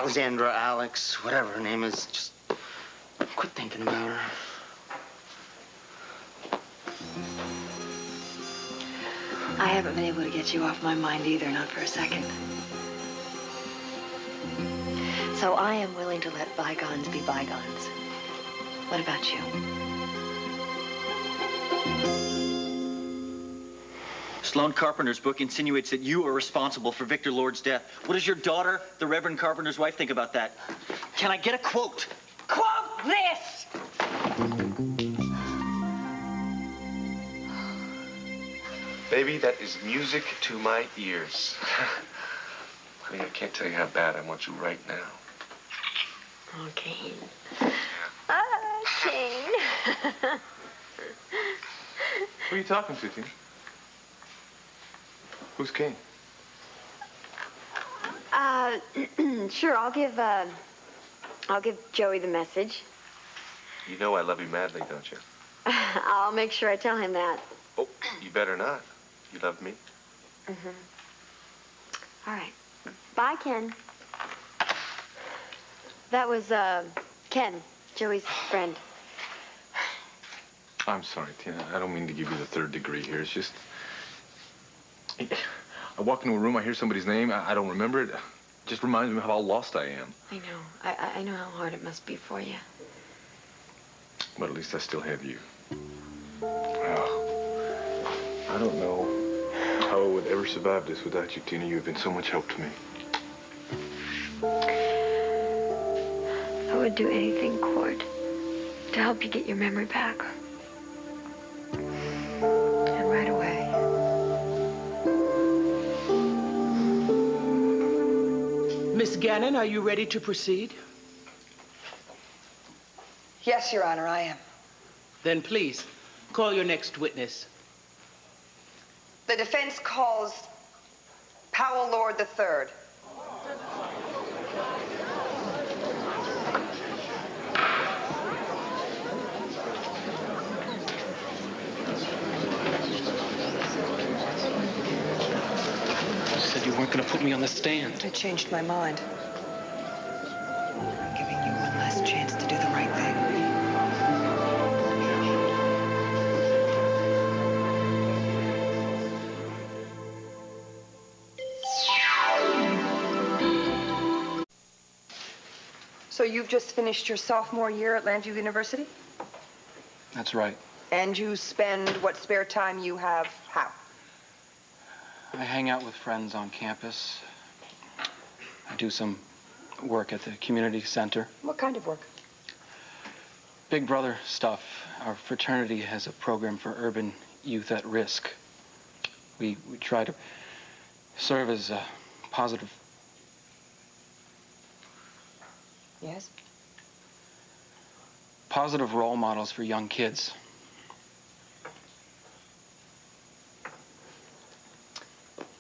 Alexandra, Alex, whatever her name is. Just quit thinking about her. I haven't been able to get you off my mind either, not for a second. So I am willing to let bygones be bygones. What about you? Sloane Carpenter's book insinuates that you are responsible for Victor Lord's death. What does your daughter, the Reverend Carpenter's wife, think about that? Can I get a quote? Quote this! Baby, that is music to my ears. Honey, I can't tell you how bad I want you right now. Oh, Kane. Ah, Kane. Who are you talking to, Tina? Who's Kane? Sure, I'll give Joey the message. You know I love you madly, don't you? I'll make sure I tell him that. Oh, you better not. You love me? Mm-hmm. All right. Bye, Ken. That was, Ken, Joey's friend. I'm sorry, Tina. I don't mean to give you the third degree here. It's just... I walk into a room, I hear somebody's name, I don't remember it. It just reminds me of how lost I am. I know. I know how hard it must be for you. But at least I still have you. Well, I don't know how I would ever survive this without you, Tina. You have been so much help to me. I would do anything, Cord, to help you get your memory back. And right away. Miss Gannon, are you ready to proceed? Yes, Your Honor, I am. Then please, call your next witness. The defense calls Powell Lord III. You said you weren't going to put me on the stand. I changed my mind. I'm giving you one last chance to do the right thing. So you've just finished your sophomore year at Landview University? That's right. And you spend what spare time you have how? I hang out with friends on campus. I do some work at the community center. What kind of work? Big brother stuff. Our fraternity has a program for urban youth at risk. We try to serve as a positive... Yes? Positive role models for young kids.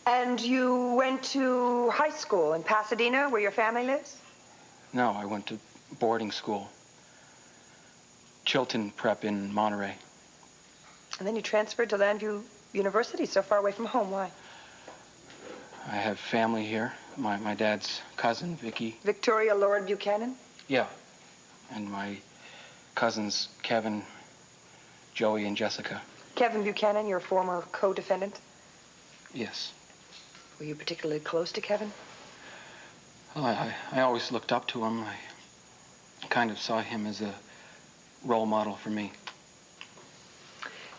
And you went to high school in Pasadena, where your family lives? No, I went to boarding school. Chilton Prep in Monterey. And then you transferred to Landview University, so far away from home. Why? I have family here. My dad's cousin, Vicky. Victoria Lord Buchanan? Yeah. And my cousins, Kevin, Joey, and Jessica. Kevin Buchanan, your former co-defendant? Yes. Were you particularly close to Kevin? Well, I always looked up to him. I kind of saw him as a role model for me.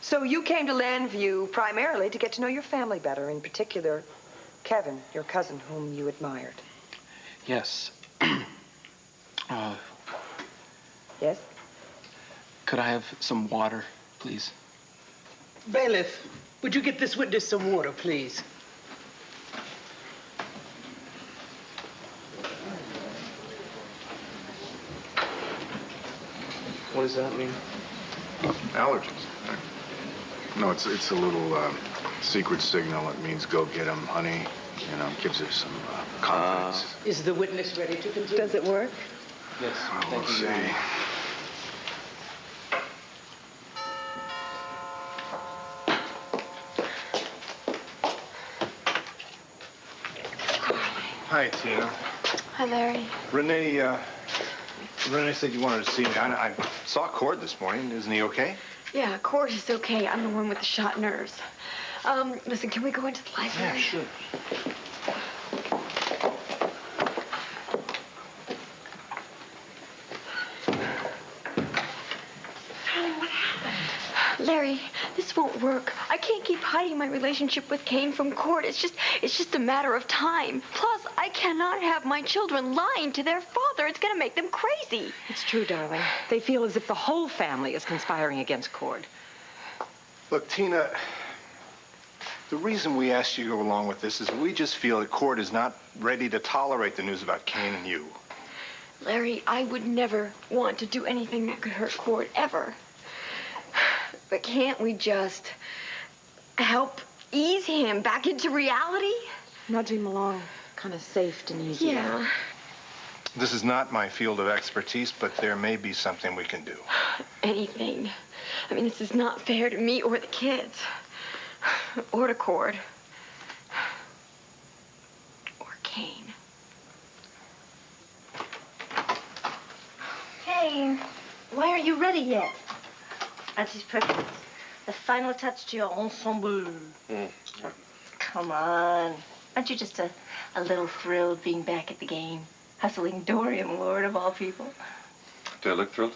So you came to Landview primarily to get to know your family better, in particular, Kevin, your cousin, whom you admired. Yes. Yes? Could I have some water, please? Bailiff, would you get this witness some water, please? What does that mean? Allergens. No, it's a little secret signal. It means go get 'em, honey. You know, gives her some confidence. Is the witness ready to continue? Does it work? Yes, Well, thank we'll you, see. Your Honor. Hi, Tina. Hi, Larry. Renee said you wanted to see me. I saw Cord this morning. Isn't he okay? Yeah, Cord is okay. I'm the one with the shot nerves. Listen, can we go into the library? Yeah, sure. Darling, what happened? Larry, this won't work. I can't keep hiding my relationship with Kane from Cord. It's just a matter of time. Plus, I cannot have my children lying to their father. It's going to make them crazy. It's true, darling. They feel as if the whole family is conspiring against Cord. Look, Tina, the reason we asked you to go along with this is we just feel that Cord is not ready to tolerate the news about Kane and you. Larry, I would never want to do anything that could hurt Cord, ever. But can't we just help ease him back into reality? Nudge him along, kind of safe and easy. Yeah. This is not my field of expertise, but there may be something we can do. Anything. I mean, this is not fair to me or the kids. Or to Cord. Or Kane. Kane, why aren't you ready yet? Auntie's perfect. The final touch to your ensemble. Come on. Aren't you just a little thrilled being back at the game? Hustling Dorian Lord of all people. Do I look thrilled?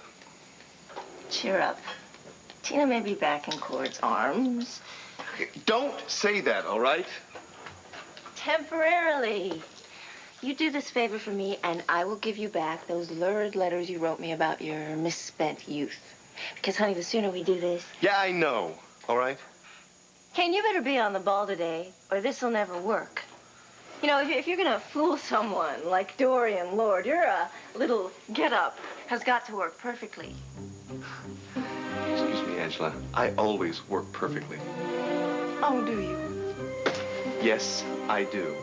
Cheer up. Tina may be back in Cord's arms. Don't say that, all right? Temporarily. You do this favor for me, and I will give you back those lurid letters you wrote me about your misspent youth. Because, honey, the sooner we do this... Yeah, I know, all right? Kane, you better be on the ball today, or this'll never work. You know, if you're gonna fool someone like Dorian Lord, your little get-up has got to work perfectly. Excuse me, Angela. I always work perfectly. Oh, do you? Yes, I do.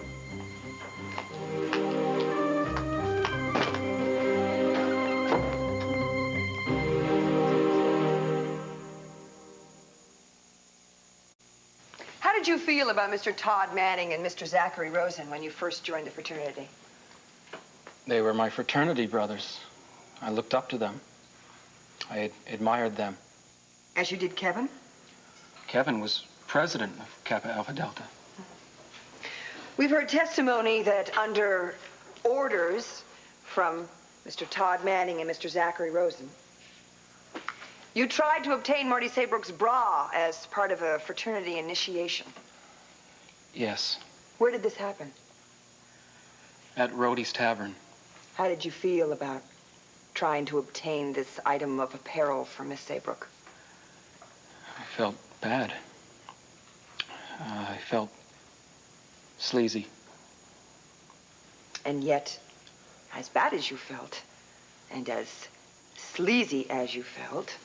How did you feel about Mr. Todd Manning and Mr. Zachary Rosen when you first joined the fraternity? They were my fraternity brothers. I looked up to them. I admired them. As you did Kevin? Kevin was president of Kappa Alpha Delta. We've heard testimony that under orders from Mr. Todd Manning and Mr. Zachary Rosen, you tried to obtain Marty Saybrook's bra as part of a fraternity initiation. Yes, Where did this happen? at Rhodey's Tavern. How did you feel about trying to obtain this item of apparel for Miss Saybrook? I felt bad. I felt sleazy. And yet, as bad as you felt, and as sleazy as you felt,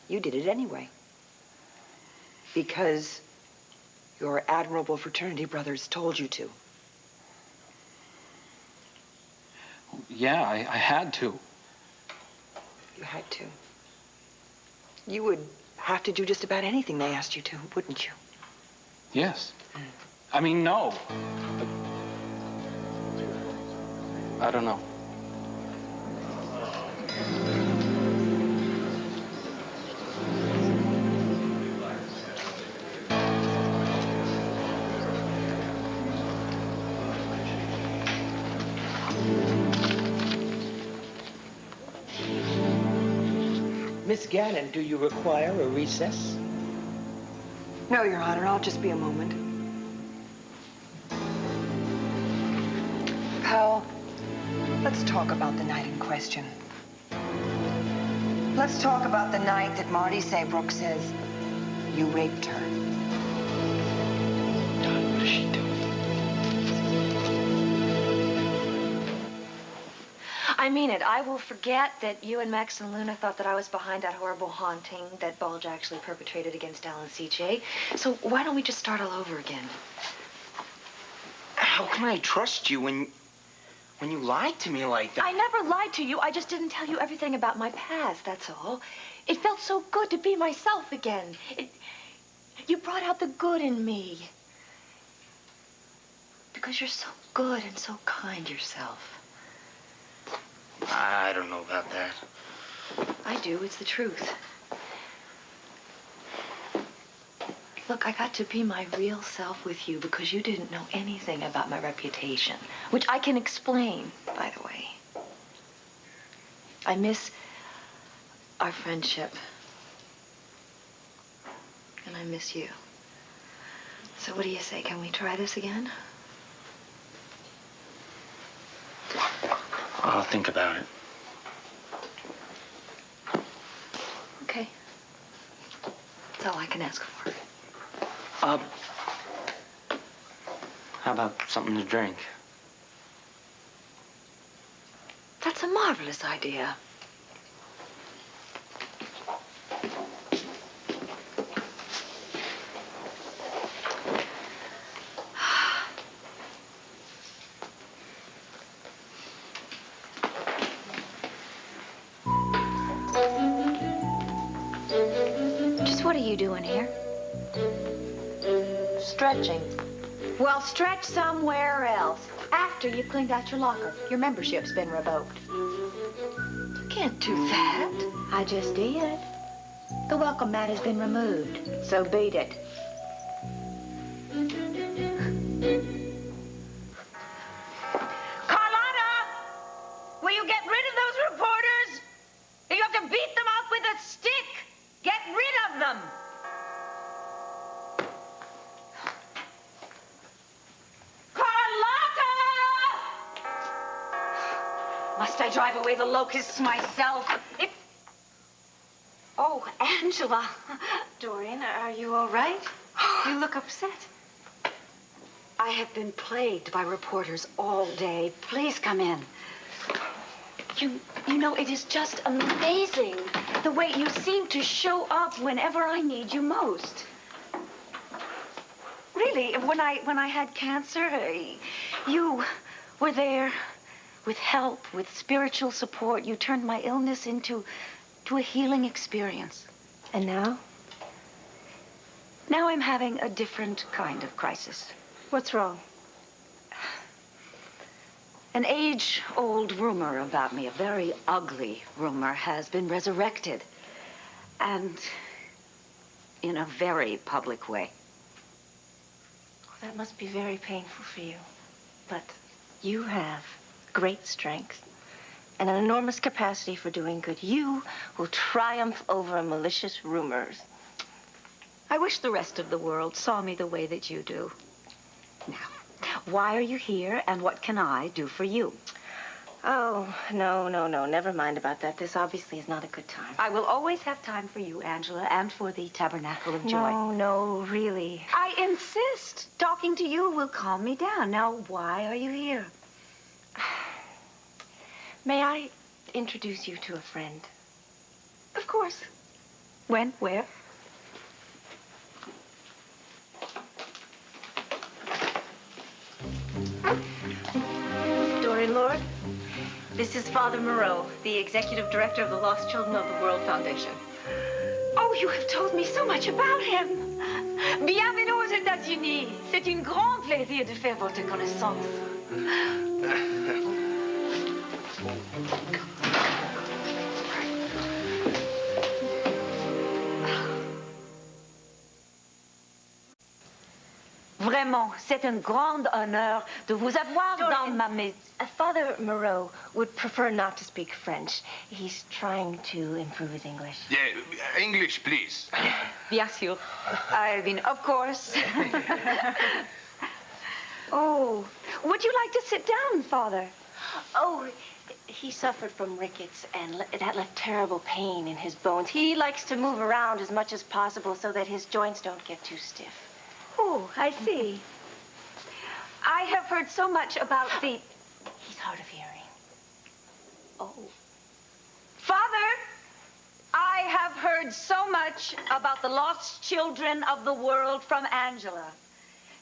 you did it anyway. Because your admirable fraternity brothers told you to. Yeah, I had to. You had to. You would have to do just about anything they asked you to, wouldn't you? Yes. I mean, no. I don't know. Miss Gannon, do you require a recess? No, Your Honor, I'll just be a moment. Powell, let's talk about the night in question. Let's talk about the night that Marty Saybrook says you raped her. What is she doing? I mean it. I will forget that you and Max and Luna thought that I was behind that horrible haunting that Bulge actually perpetrated against Alan CJ. So why don't we just start all over again? How can I trust you when you lied to me like that? I never lied to you. I just didn't tell you everything about my past, that's all. It felt so good to be myself again. You brought out the good in me. Because you're so good. good and so kind yourself. I don't know about that. I do. It's the truth. Look, I got to be my real self with you because you didn't know anything about my reputation, which I can explain, by the way. I miss our friendship. And I miss you. So what do you say? Can we try this again? I'll think about it. Okay. That's all I can ask for. How about something to drink? That's a marvelous idea. Just what are you doing here? Stretching. Well, stretch somewhere else. After you've cleaned out your locker. Your membership's been revoked. You can't do that. I just did. The welcome mat has been removed. So beat it. Carlotta! Will you get rid of those reporters? You have to beat them up with a stick. Get rid of them. Must I drive away the locusts myself? Oh, Angela. Dorian, are you all right? You look upset. I have been plagued by reporters all day. Please come in. You know, it is just amazing the way you seem to show up whenever I need you most. Really, when I had cancer, you were there with help, with spiritual support. You turned my illness into a healing experience. And now? Now I'm having a different kind of crisis. What's wrong? An age-old rumor about me, a very ugly rumor, has been resurrected. And in a very public way. That must be very painful for you. But you have great strength and an enormous capacity for doing good. You will triumph over malicious rumors. I wish the rest of the world saw me the way that you do. Now, why are you here, and what can I do for you? Oh, no. Never mind about that. This obviously is not a good time. I will always have time for you, Angela, and for the Tabernacle of Joy. No, really. I insist. Talking to you will calm me down. Now, why are you here? May I introduce you to a friend? Of course. When? Where? Dorian Lord, this is Father Moreau, the Executive Director of the Lost Children of the World Foundation. Oh, you have told me so much about him. Bienvenue aux États-Unis. C'est un grand plaisir de faire votre connaissance. Vraiment, c'est un grand honneur de vous avoir dans ma maison. Father Moreau would prefer not to speak French. He's trying to improve his English. Yeah, English, please. Bien sûr. I mean, of course. Oh, would you like to sit down, Father? Oh, he suffered from rickets, and that left terrible pain in his bones. He likes to move around as much as possible so that his joints don't get too stiff. Oh, I see. I have heard so much about the... He's hard of hearing. Oh. Father, I have heard so much about the lost children of the world from Angela.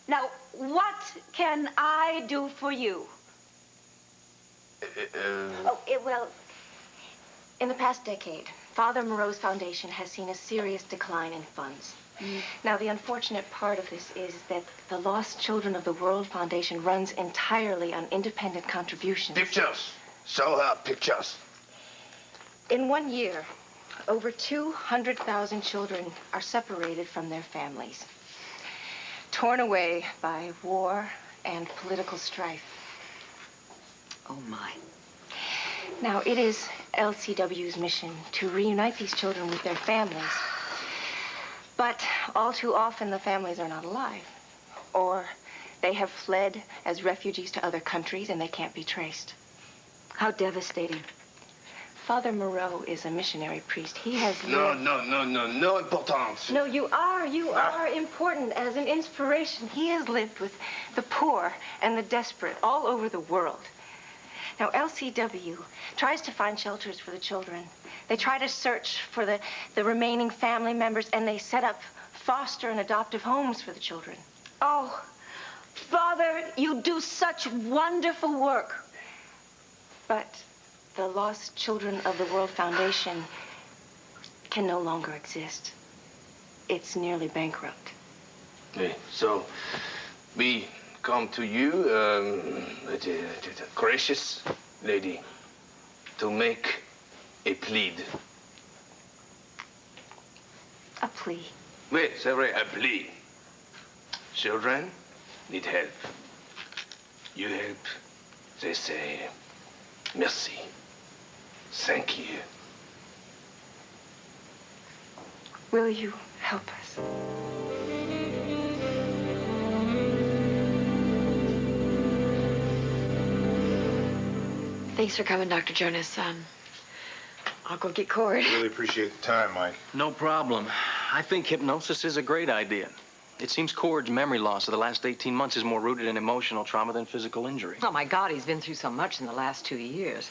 Now, what can I do for you? Well, In the past decade, Father Moreau's foundation has seen a serious decline in funds. Now, the unfortunate part of this is that the Lost Children of the World Foundation runs entirely on independent contributions. Pictures. Show her pictures. In 1 year, over 200,000 children are separated from their families, torn away by war and political strife. Oh, my. Now, it is LCW's mission to reunite these children with their families. But all too often, the families are not alive. Or they have fled as refugees to other countries and they can't be traced. How devastating. Father Moreau is a missionary priest. He has No, lived... no importance. No, you are important as an inspiration. He has lived with the poor and the desperate all over the world. Now, LCW tries to find shelters for the children. They try to search for the remaining family members, and they set up foster and adoptive homes for the children. Oh, Father, you do such wonderful work. But the Lost Children of the World Foundation can no longer exist. It's nearly bankrupt. Okay, so we come to you, the gracious lady, to make a plea. A plea. Oui, c'est vrai, a plea. Children need help. You help, they say, merci. Thank you. Will you help us? Thanks for coming, Dr. Jonas. I'll go get Cord. Really appreciate the time, Mike. No problem. I think hypnosis is a great idea. It seems Cord's memory loss of the last 18 months is more rooted in emotional trauma than physical injury. Oh, my God, he's been through so much in the last 2 years.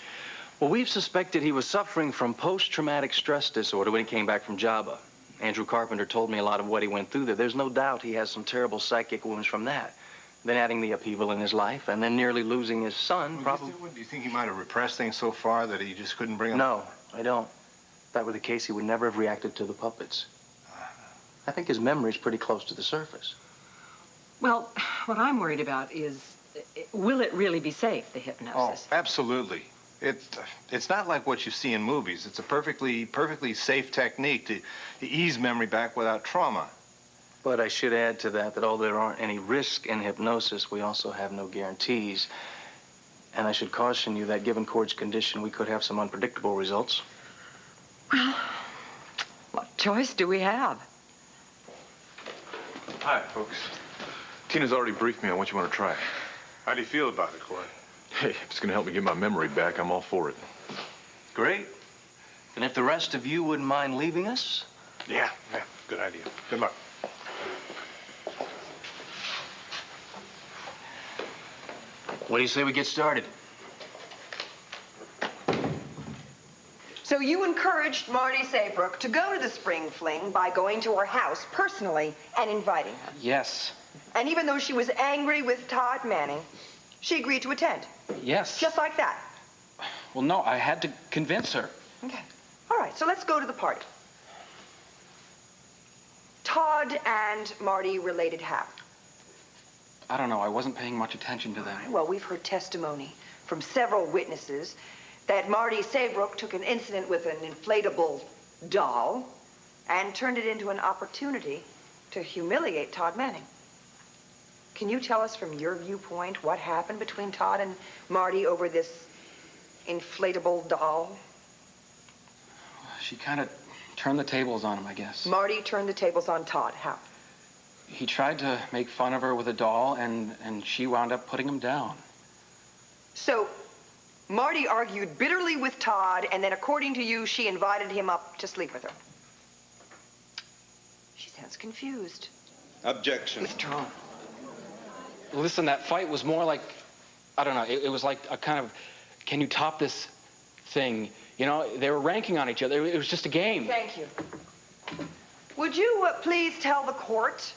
Well, we've suspected he was suffering from post-traumatic stress disorder when he came back from Java. Andrew Carpenter told me a lot of what he went through there. There's no doubt he has some terrible psychic wounds from that. Then adding the upheaval in his life, and then nearly losing his son, probably... Do you think he might have repressed things so far that he just couldn't bring them? No, I don't. If that were the case, he would never have reacted to the puppets. I think his memory's pretty close to the surface. Well, what I'm worried about is, will it really be safe, the Oh, hypnosis? absolutely. It's not like what you see in movies. It's a perfectly safe technique to ease memory back without trauma. But I should add to that although there aren't any risks in hypnosis, we also have no guarantees. And I should caution you that given Cord's condition, we could have some unpredictable results. Well, what choice do we have? Hi, folks. Tina's already briefed me on what you want to try. How do you feel about it, Cord? Hey, if it's going to help me get my memory back, I'm all for it. Great. And if the rest of you wouldn't mind leaving us? Yeah, good idea. Good luck. What do you say we get started? So you encouraged Marty Saybrook to go to the spring fling by going to her house personally and inviting her. Yes. And even though she was angry with Todd Manning, she agreed to attend. Yes. Just like that. Well, no, I had to convince her. Okay. All right, so let's go to the party. Todd and Marty related how? I don't know. I wasn't paying much attention to them. Well, we've heard testimony from several witnesses that Marty Saybrook took an incident with an inflatable doll and turned it into an opportunity to humiliate Todd Manning. Can you tell us from your viewpoint what happened between Todd and Marty over this inflatable doll? She kind of turned the tables on him, I guess. Marty turned the tables on Todd. How? He tried to make fun of her with a doll, and she wound up putting him down. So, Marty argued bitterly with Todd, and then according to you, she invited him up to sleep with her. She sounds confused. Objection. Withdrawn. Listen, that fight was more like, I don't know, it was like a kind of, can you top this thing? You know, they were ranking on each other. It was just a game. Thank you. Would you please tell the court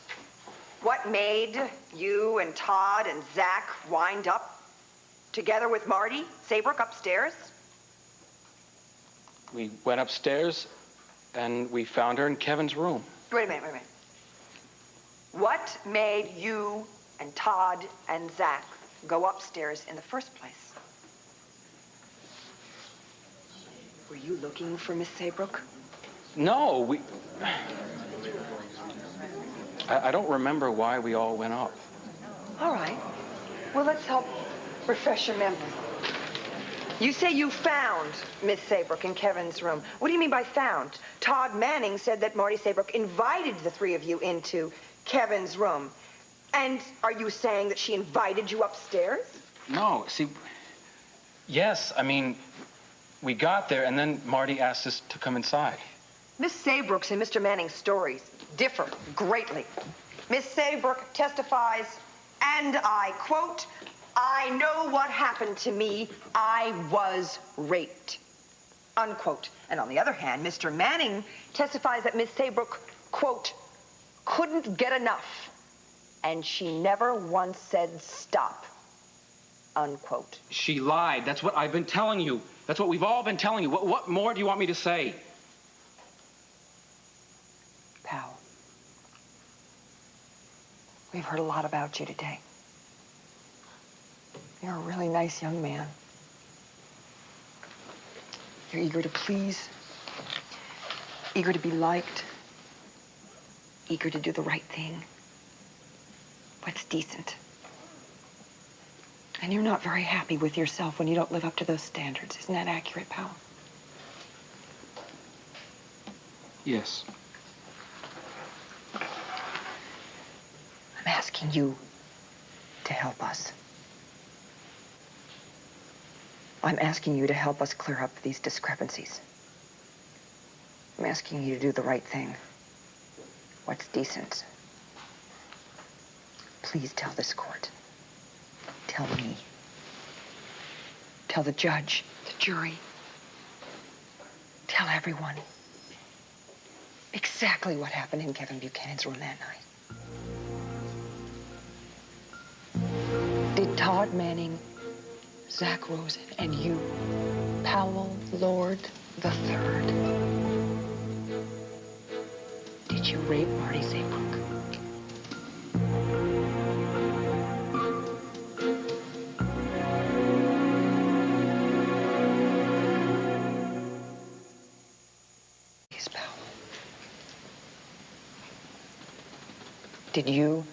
what made you and Todd and Zach wind up together with Marty Saybrook upstairs? We went upstairs, and we found her in Kevin's room. Wait a minute. What made you and Todd and Zach go upstairs in the first place? Were you looking for Miss Saybrook? No, I don't remember why we all went up. All right. Well, let's help refresh your memory. You say you found Miss Saybrook in Kevin's room. What do you mean by found? Todd Manning said that Marty Saybrook invited the three of you into Kevin's room. And are you saying that she invited you upstairs? No, see, yes, I mean, we got there, and then Marty asked us to come inside. Miss Saybrook's and Mr. Manning's stories differ greatly. Miss Saybrook testifies, and I quote, "I know what happened to me. I was raped." Unquote. And on the other hand, Mr. Manning testifies that Miss Saybrook, quote, "couldn't get enough, and she never once said stop." Unquote. She lied. That's what I've been telling you. That's what we've all been telling you. What more do you want me to say? Pal, we've heard a lot about you today. You're a really nice young man. You're eager to please, eager to be liked, eager to do the right thing, what's decent. And you're not very happy with yourself when you don't live up to those standards. Isn't that accurate, pal? Yes. I'm asking you to help us. I'm asking you to help us clear up these discrepancies. I'm asking you to do the right thing. What's decent? Please tell this court. Tell me. Tell the judge, the jury. Tell everyone exactly what happened in Kevin Buchanan's room that night. Did Todd Manning, Zach Rosen, and you, Powell Lord III, did you rape Marty Saybrook? Yes, Powell. Did you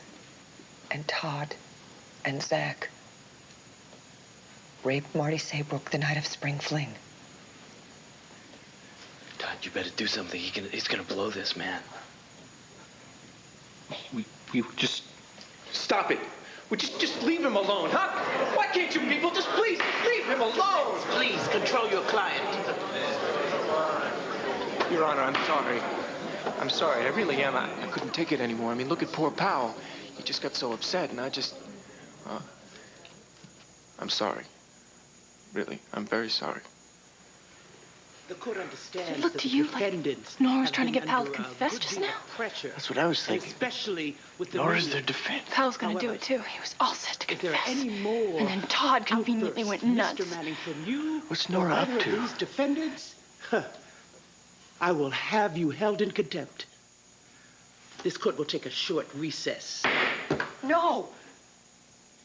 and Todd and Zach rape Marty Saybrook the night of Spring Fling? Todd, you better do something. He's gonna blow this, man. We just... Stop it. Well, just leave him alone, huh? Why can't you people just please leave him alone? Please, control your client. Your Honor, I'm sorry. I'm sorry. I really am. I couldn't take it anymore. I mean, look at poor Powell. He just got so upset, and I just... I'm sorry. Really, I'm very sorry. The court understands. It looked to you like Nora's trying to get Powell to confess just now. That's what I was thinking. Especially with the Nora's their defense. Powell's gonna do it too. He was all set to If there are confess. any more And then Todd conveniently went nuts. Mr. Manning, from you, What's Nora or up either to? of these defendants, I will have you held in contempt. This court will take a short recess. No!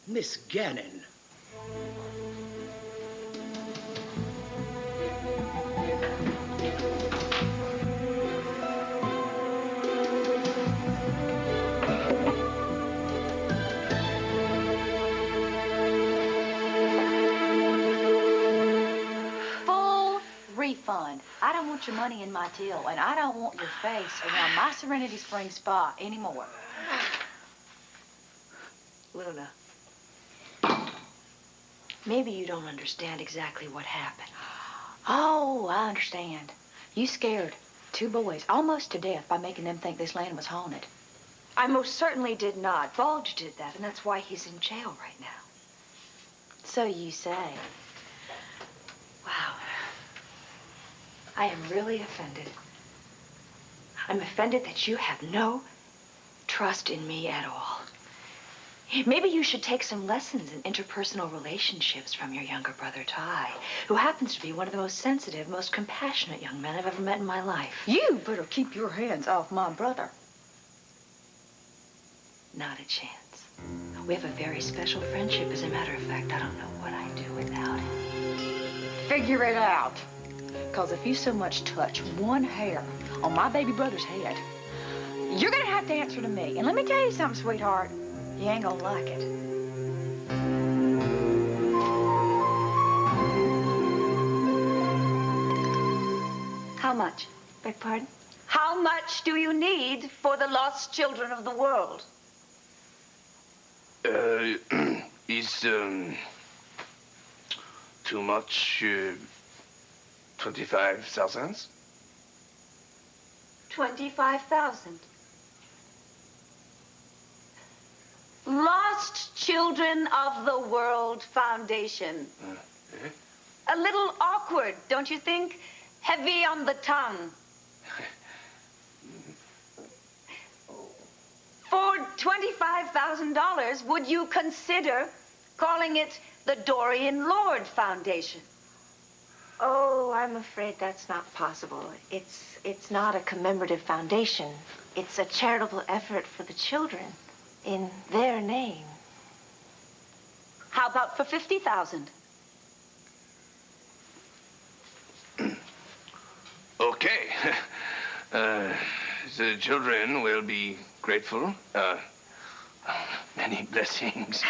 Miss Gannon. Full refund. I don't want your money in my till, and I don't want your face around my Serenity Springs spa anymore. Luna, maybe you don't understand exactly what happened. Oh, I understand. You scared two boys almost to death by making them think this land was haunted. I most certainly did not. Bulge did that, and that's why he's in jail right now. So you say. Wow. I am really offended. I'm offended that you have no trust in me at all. Maybe you should take some lessons in interpersonal relationships from your younger brother, Ty, who happens to be one of the most sensitive, most compassionate young men I've ever met in my life. You better keep your hands off my brother. Not a chance. We have a very special friendship. As a matter of fact, I don't know what I'd do without him. Figure it out. Because if you so much touch one hair on my baby brother's head, you're gonna have to answer to me. And let me tell you something, sweetheart. You ain't gonna like it. How much? Beg pardon? How much do you need for the lost children of the world? Is too much 25,000? 25,000. Lost Children of the World Foundation. A little awkward, don't you think? Heavy on the tongue. For $25,000, would you consider calling it the Dorian Lord Foundation? Oh, I'm afraid that's not possible. It's not a commemorative foundation. It's a charitable effort for the children in their name. How about for 50,000? Okay. The children will be grateful. Many blessings.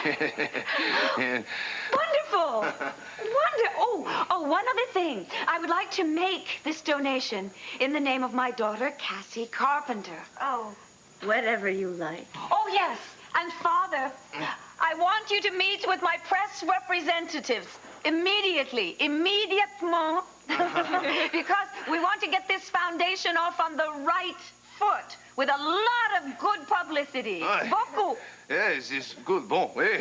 Wonderful! Oh, one other thing. I would like to make this donation in the name of my daughter, Cassie Carpenter. Oh, whatever you like. Oh, yes. And Father, I want you to meet with my press representatives immediately. Immédiatement. Because we want to get this foundation off on the right foot with a lot of good publicity. Beaucoup. Yes, it's good. Bon, oui.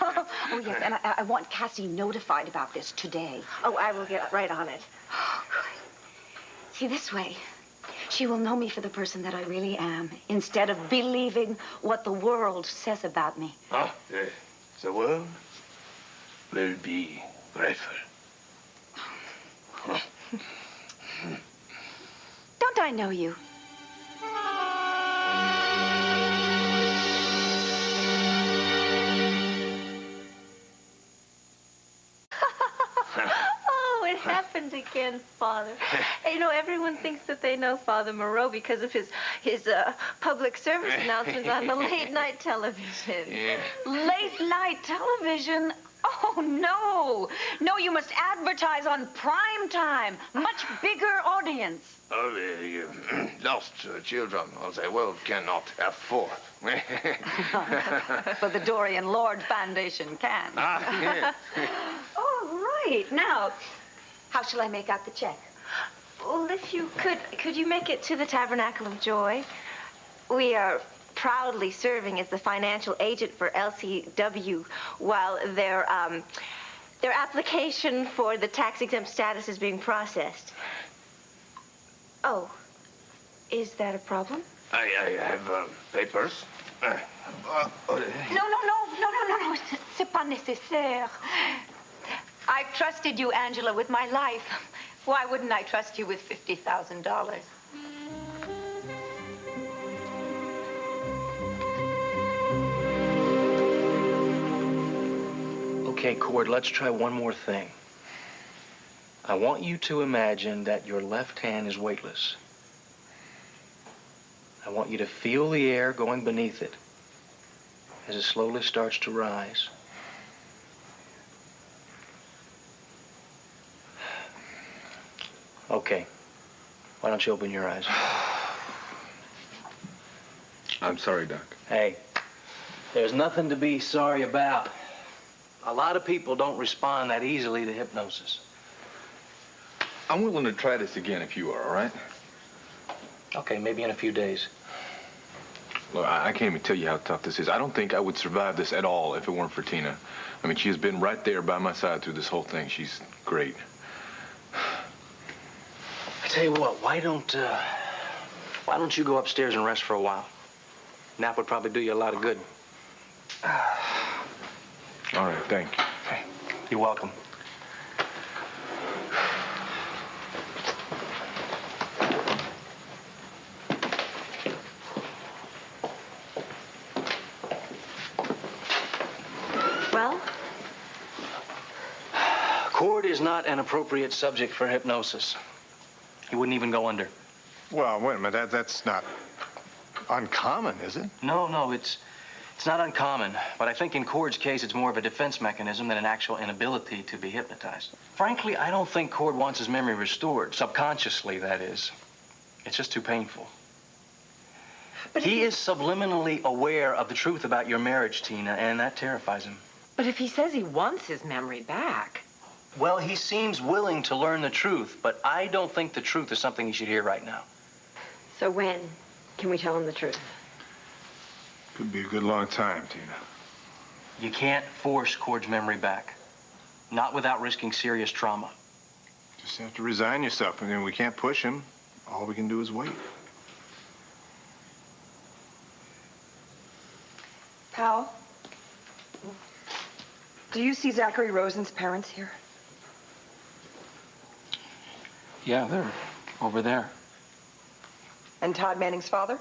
Oh, yes, and I want Cassie notified about this today. Oh, I will get right on it. Oh, good. See, this way, she will know me for the person that I really am, instead of believing what the world says about me. The world will be grateful. Don't I know you? Oh, it happened again, Father. You know, everyone thinks that they know Father Moreau because of his public service announcements on the late-night television. Yeah. Late night television? Oh, no. No, you must advertise on prime time. Much bigger audience. Oh, lost children of the world cannot afford. But the Dorian Lord Foundation can. Yes. All right. Now, how shall I make out the check? Well, if you could you make it to the Tabernacle of Joy? We are proudly serving as the financial agent for LCW while their application for the tax-exempt status is being processed. Oh, is that a problem? I have papers. No. C'est pas nécessaire. I've trusted you, Angela, with my life. Why wouldn't I trust you with $50,000? Okay, Cord, let's try one more thing. I want you to imagine that your left hand is weightless. I want you to feel the air going beneath it as it slowly starts to rise. Okay. Why don't you open your eyes? I'm sorry, Doc. Hey, there's nothing to be sorry about. A lot of people don't respond that easily to hypnosis. I'm willing to try this again if you are, all right? Okay, maybe in a few days. Look, I can't even tell you how tough this is. I don't think I would survive this at all if it weren't for Tina. I mean, she has been right there by my side through this whole thing. She's great. I tell you what, why don't you go upstairs and rest for a while? Nap would probably do you a lot of good. All right, thank you. Hey, you're welcome. Well? Cord is not an appropriate subject for hypnosis. He wouldn't even go under. Well, wait a minute. That's not uncommon, is it? No, it's not uncommon. But I think in Cord's case, it's more of a defense mechanism than an actual inability to be hypnotized. Frankly, I don't think Cord wants his memory restored, subconsciously, that is. It's just too painful. But he is subliminally aware of the truth about your marriage, Tina, and that terrifies him. But if he says he wants his memory back... Well, he seems willing to learn the truth, but I don't think the truth is something he should hear right now. So when can we tell him the truth? Could be a good long time, Tina. You can't force Cord's memory back. Not without risking serious trauma. Just have to resign yourself. I mean, we can't push him. All we can do is wait. Pal, do you see Zachary Rosen's parents here? Yeah, they're over there. And Todd Manning's father?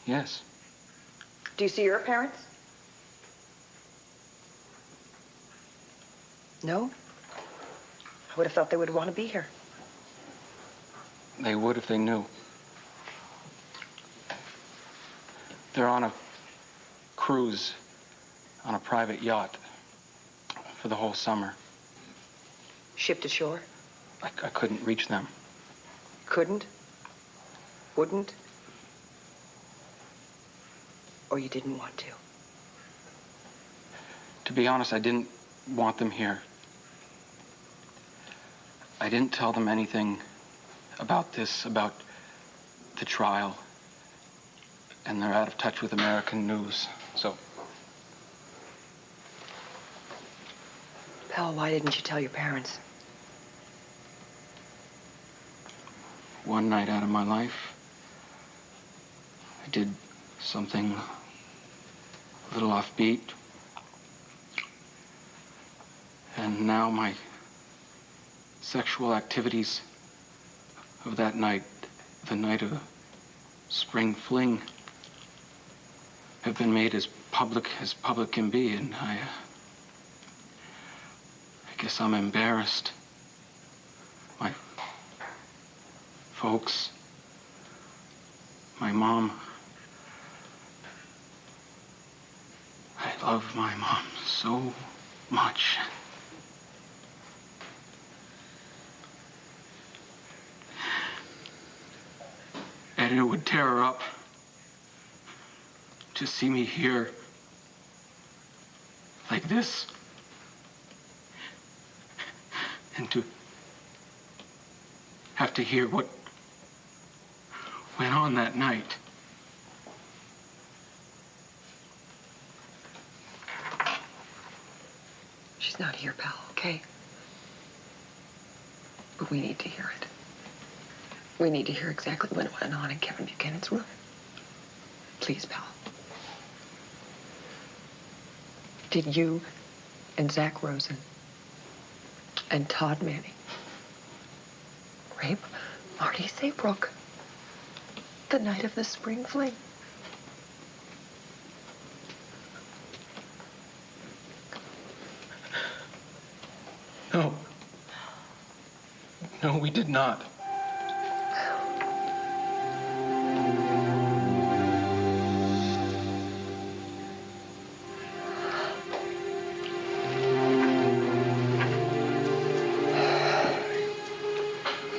Yes. Do you see your parents? No? I would have thought they would want to be here. They would if they knew. They're on a cruise on a private yacht for the whole summer. Shipped ashore? I couldn't reach them. Couldn't? Wouldn't? Or you didn't want to? To be honest, I didn't want them here. I didn't tell them anything about this, about the trial. And they're out of touch with American news, so... Pal, why didn't you tell your parents? One night out of my life, I did something a little offbeat. And now my sexual activities of that night, the night of a spring fling, have been made as public can be, and I guess I'm embarrassed. My folks, my mom. I love my mom so much. And it would tear her up to see me here like this. And to have to hear what went on that night. She's not here, pal, okay? But we need to hear it. We need to hear exactly what went on in Kevin Buchanan's room. Please, pal. Did you and Zach Rosen and Todd Manning rape Marty Saybrook the night of the spring fling? No. No, we did not.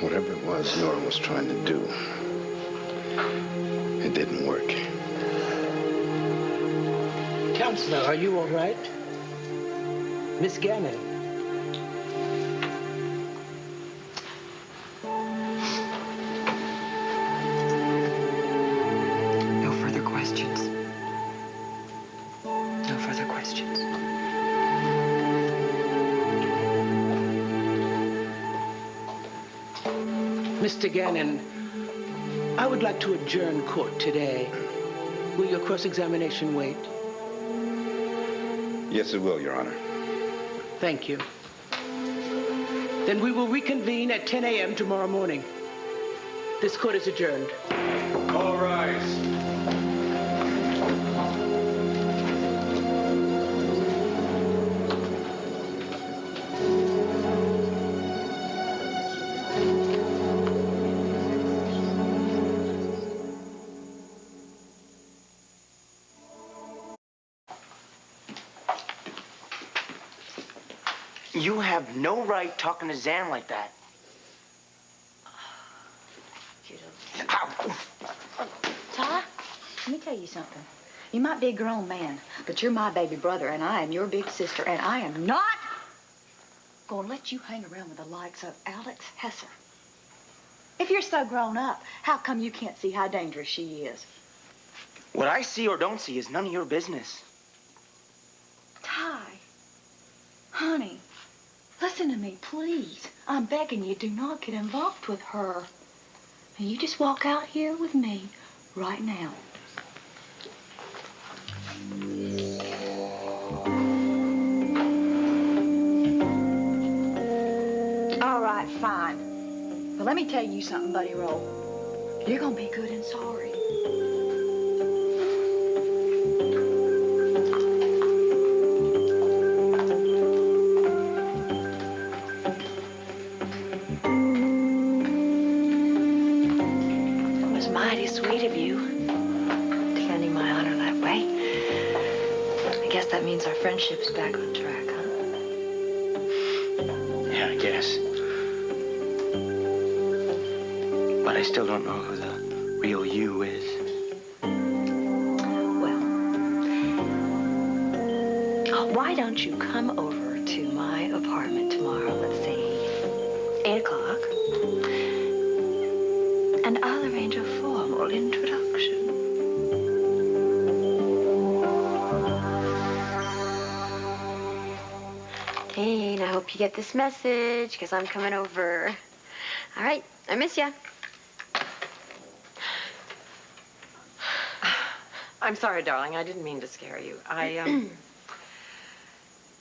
Whatever it was Nora was trying to do, it didn't work. Counselor, are you all right? Miss Gannon. No further questions. No further questions. Mr. Gannon, I would like to adjourn court today. Will your cross-examination wait? Yes, it will, Your Honor. Thank you. Then we will reconvene at 10 a.m. tomorrow morning. This court is adjourned. All rise. You have no right talking to Zan like that. Todd, let me tell you something. You might be a grown man, but you're my baby brother, and I am your big sister, and I am not going to let you hang around with the likes of Alex Hesser. If you're so grown up, how come you can't see how dangerous she is? What I see or don't see is none of your business. Ty, honey, listen to me, please. I'm begging you, do not get involved with her. And you just walk out here with me right now. All right, fine. But let me tell you something, Buddy Roll. You're gonna be good and sorry. Mighty sweet of you, defending my honor that way. I guess that means our friendship's back on track, huh? Yeah, I guess. But I still don't know who the real you is. Well, why don't you come over to my apartment tomorrow, let's see, 8 o'clock, and I'll arrange a formal introduction. Dean, I hope you get this message, because I'm coming over. All right, I miss ya. I'm sorry, darling. I didn't mean to scare you.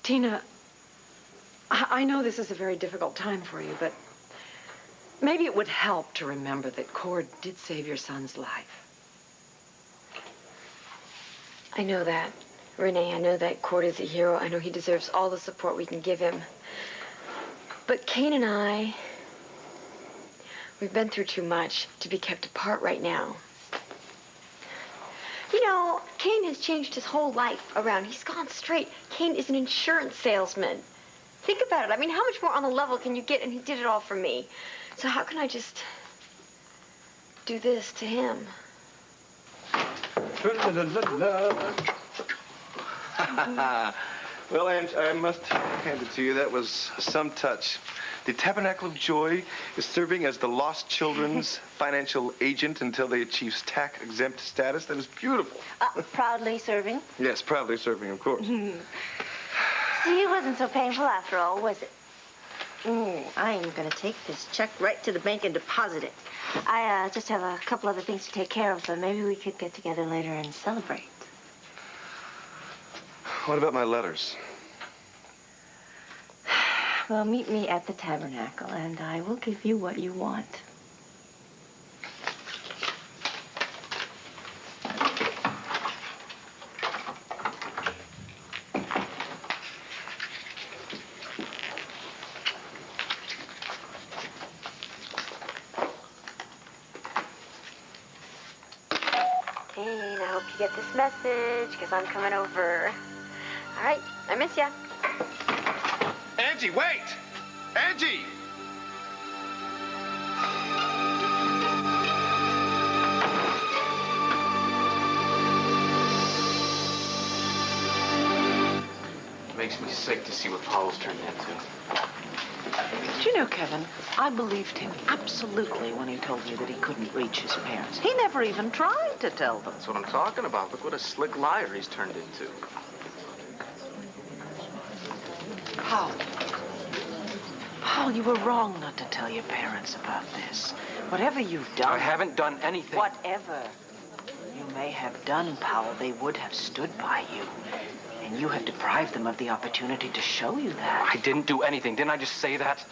Tina, I know this is a very difficult time for you, but maybe it would help to remember that Cord did save your son's life. I know that. Renee, I know that Cord is a hero. I know he deserves all the support we can give him. But Kane and I, we've been through too much to be kept apart right now. You know, Kane has changed his whole life around. He's gone straight. Kane is an insurance salesman. Think about it. I mean, how much more on the level can you get? And he did it all for me. So how can I just do this to him? Well, Ange, I must hand it to you. That was some touch. The Tabernacle of Joy is serving as the lost children's financial agent until they achieve tax-exempt status. That is beautiful. Proudly serving. Yes, proudly serving, of course. See, it wasn't so painful after all, was it? I'm going to take this check right to the bank and deposit it. I just have a couple other things to take care of, but maybe we could get together later and celebrate. What about my letters? Well, meet me at the Tabernacle, and I will give you what you want. Dean, I hope you get this message, because I'm coming over. All right, I miss ya. Angie, wait! Angie! Makes me sick to see what Paul's turned into. Do you know, Kevin, I believed him absolutely when he told me that he couldn't reach his parents. He never even tried to tell them. That's what I'm talking about. Look what a slick liar he's turned into. Paul, you were wrong not to tell your parents about this. Whatever you've done... I haven't done anything. Whatever you may have done, Powell, they would have stood by you. And you have deprived them of the opportunity to show you that. I didn't do anything. Didn't I just say that?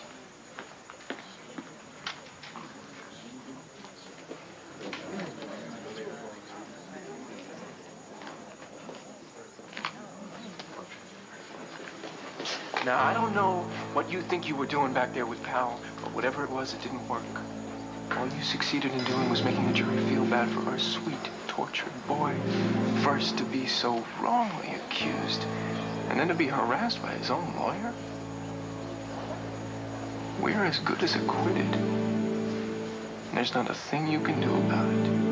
Now, I don't know what you think you were doing back there with Powell, but whatever it was, it didn't work. All you succeeded in doing was making the jury feel bad for our sweet, tortured boy. First to be so wrongly accused, and then to be harassed by his own lawyer. We're as good as acquitted. And there's not a thing you can do about it.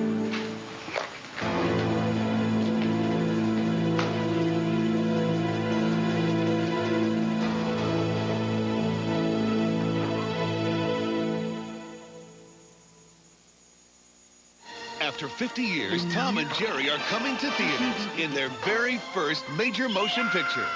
After 50 years, Tom and Jerry are coming to theaters in their very first major motion picture.